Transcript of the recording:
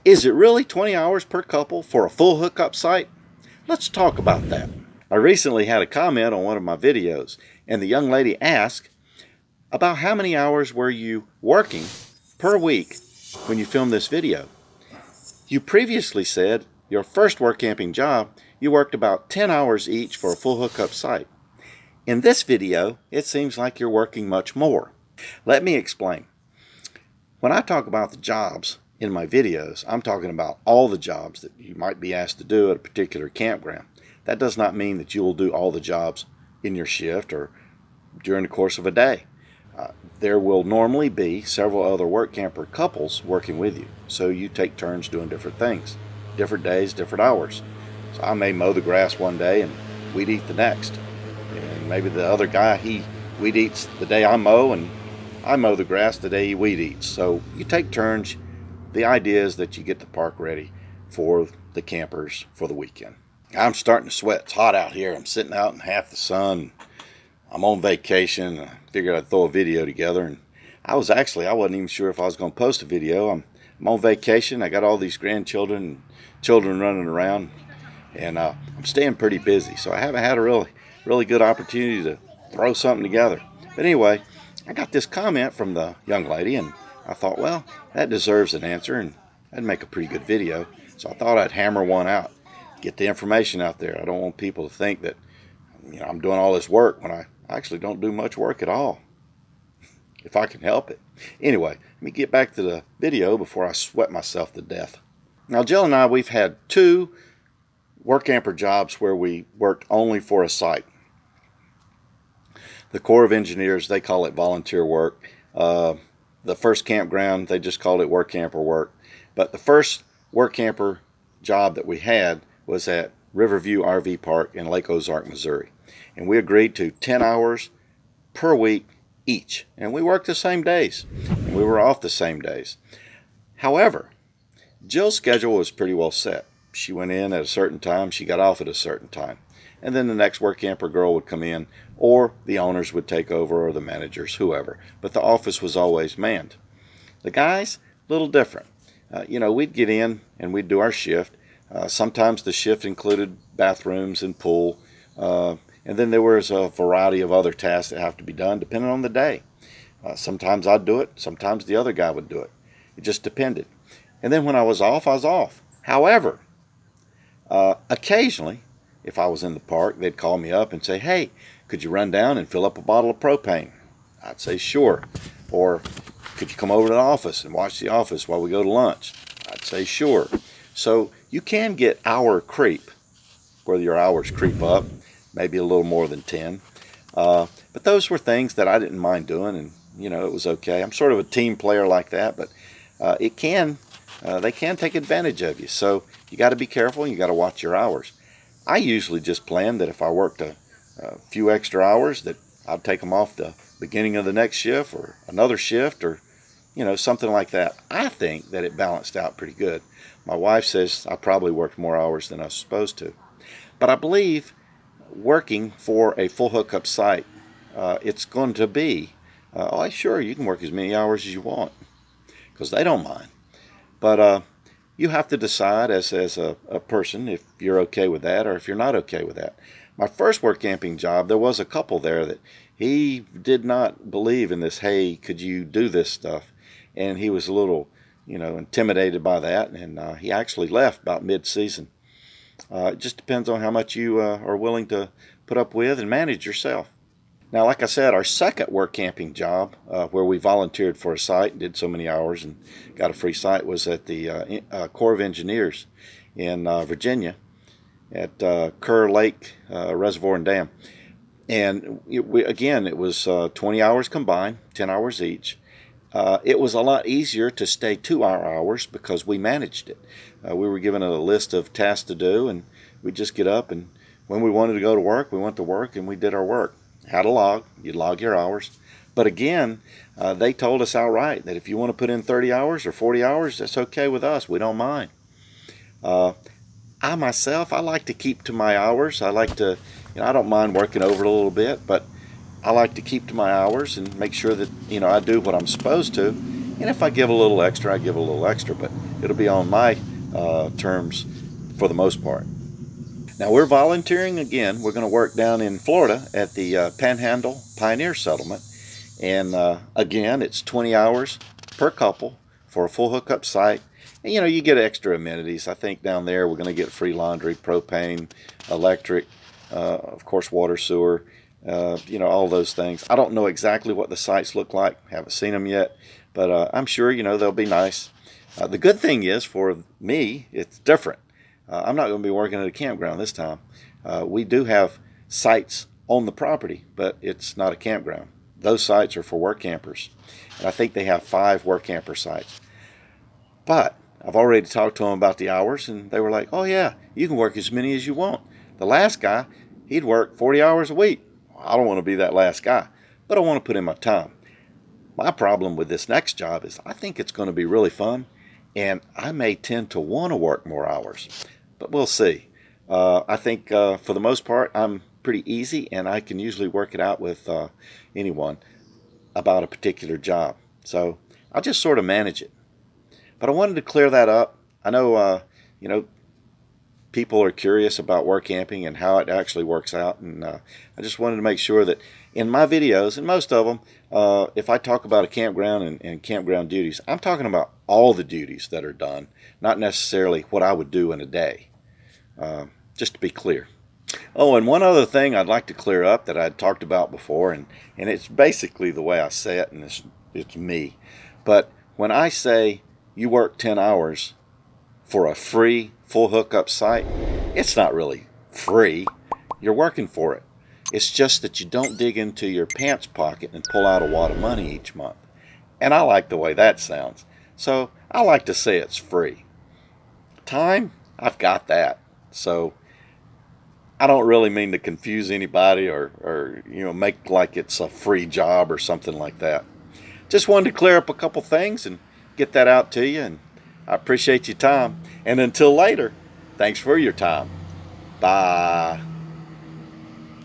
Is it really 20 hours per couple for a full hookup site? Let's talk about that. I recently had a comment on one of my videos, and the young lady asked about how many hours were you working per week when you filmed this video. You previously said your first work camping job, you worked about 10 hours each for a full hookup site. In this video, it seems like you're working much more. Let me explain. When I talk about the jobs in my videos, I'm talking about all the jobs that you might be asked to do at a particular campground. That does not mean that you will do all the jobs in your shift or during the course of a day. There will normally be several other work camper couples working with you, so you take turns doing different things, different days, different hours. So I may mow the grass one day and weed eat the next, and maybe the other guy, he weed eats the day I mow, and I mow the grass the day he weed eats. So you take turns. The idea is that you get the park ready for the campers for the weekend. I'm starting to sweat. It's hot out here. I'm sitting out in half the sun. I'm on vacation. I figured I'd throw a video together, and I wasn't even sure if I was going to post a video. I'm on vacation. I got all these grandchildren and children running around, and I'm staying pretty busy, so I haven't had a really good opportunity to throw something together. But anyway, I got this comment from the young lady, and I thought, well, that deserves an answer, and that'd make a pretty good video. So I thought I'd hammer one out, get the information out there. I don't want people to think that I'm doing all this work when I actually don't do much work at all, if I can help it. Anyway, let me get back to the video before I sweat myself to death. Now, Jill and I, we've had 2 work camper jobs where we worked only for a site. The Corps of Engineers, they call it volunteer work. The first campground, they just called it work camper work. But the first work camper job that we had was at Riverview RV Park in Lake Ozark, Missouri. And we agreed to 10 hours per week each. And we worked the same days. And we were off the same days. However, Jill's schedule was pretty well set. She went in at a certain time, she got off at a certain time. And then the next work camper girl would come in, or the owners would take over, or the managers, whoever. But the office was always manned. The guys, a little different. We'd get in and we'd do our shift. Sometimes the shift included bathrooms and pool. And then there was a variety of other tasks that have to be done depending on the day. Sometimes I'd do it. Sometimes the other guy would do it. It just depended. And then when I was off, I was off. However, occasionally, if I was in the park, they'd call me up and say, hey, could you run down and fill up a bottle of propane? I'd say, sure. Or, could you come over to the office and watch the office while we go to lunch? I'd say, sure. So you can get hour creep, where your hours creep up, maybe a little more than 10. But those were things that I didn't mind doing, and, it was okay. I'm sort of a team player like that, but they can take advantage of you. So you got to be careful, and you got to watch your hours. I usually just plan that if I worked a few extra hours, that I'd take them off the beginning of the next shift or another shift, or something like that. I think that it balanced out pretty good. My wife says I probably worked more hours than I was supposed to. But I believe working for a full hookup site, it's going to be, sure, you can work as many hours as you want, because they don't mind. But you have to decide as a person if you're okay with that or if you're not okay with that. My first work camping job, there was a couple there that he did not believe in this, hey, could you do this stuff? And he was a little, intimidated by that, and he actually left about mid-season. It just depends on how much you are willing to put up with and manage yourself. Now, like I said, our second work camping job, where we volunteered for a site and did so many hours and got a free site, was at the Corps of Engineers in Virginia at Kerr Lake Reservoir and Dam. And it was 20 hours combined, 10 hours each. It was a lot easier to stay 2-hour hours because we managed it. We were given a list of tasks to do, and we'd just get up, and when we wanted to go to work, we went to work and we did our work. Had a log, you'd log your hours. But again, they told us outright that if you want to put in 30 hours or 40 hours, that's okay with us. We don't mind. I myself, I like to keep to my hours. I like to, I don't mind working over a little bit, but I like to keep to my hours and make sure that, I do what I'm supposed to. And if I give a little extra, I give a little extra. But it'll be on my terms for the most part. Now we're volunteering again. We're going to work down in Florida at the Panhandle Pioneer Settlement. And again, it's 20 hours per couple for a full hookup site. And you get extra amenities. I think down there we're going to get free laundry, propane, electric, of course water, sewer, all those things. I don't know exactly what the sites look like. Haven't seen them yet. But I'm sure, they'll be nice. The good thing is for me, it's different. I'm not going to be working at a campground this time. We do have sites on the property, but it's not a campground. Those sites are for work campers. And I think they have 5 work camper sites. But I've already talked to them about the hours, and they were like, oh yeah, you can work as many as you want. The last guy, he'd work 40 hours a week. I don't want to be that last guy, but I want to put in my time. My problem with this next job is I think it's going to be really fun, and I may tend to want to work more hours. But we'll see. I think for the most part, I'm pretty easy, and I can usually work it out with anyone about a particular job. So I'll just sort of manage it. But I wanted to clear that up. I know, people are curious about work camping and how it actually works out, and I just wanted to make sure that in my videos, and most of them, if I talk about a campground and campground duties, I'm talking about all the duties that are done, not necessarily what I would do in a day. Just to be clear. Oh, and one other thing I'd like to clear up that I'd talked about before, and it's basically the way I say it, and it's me. But when I say you work 10 hours for a free full hookup site, it's not really free. You're working for it. It's just that you don't dig into your pants pocket and pull out a wad of money each month. And I like the way that sounds. So I like to say it's free. Time, I've got that. So I don't really mean to confuse anybody or make like it's a free job or something like that. Just wanted to clear up a couple things and get that out to you, and I appreciate your time. And until later, thanks for your time. Bye.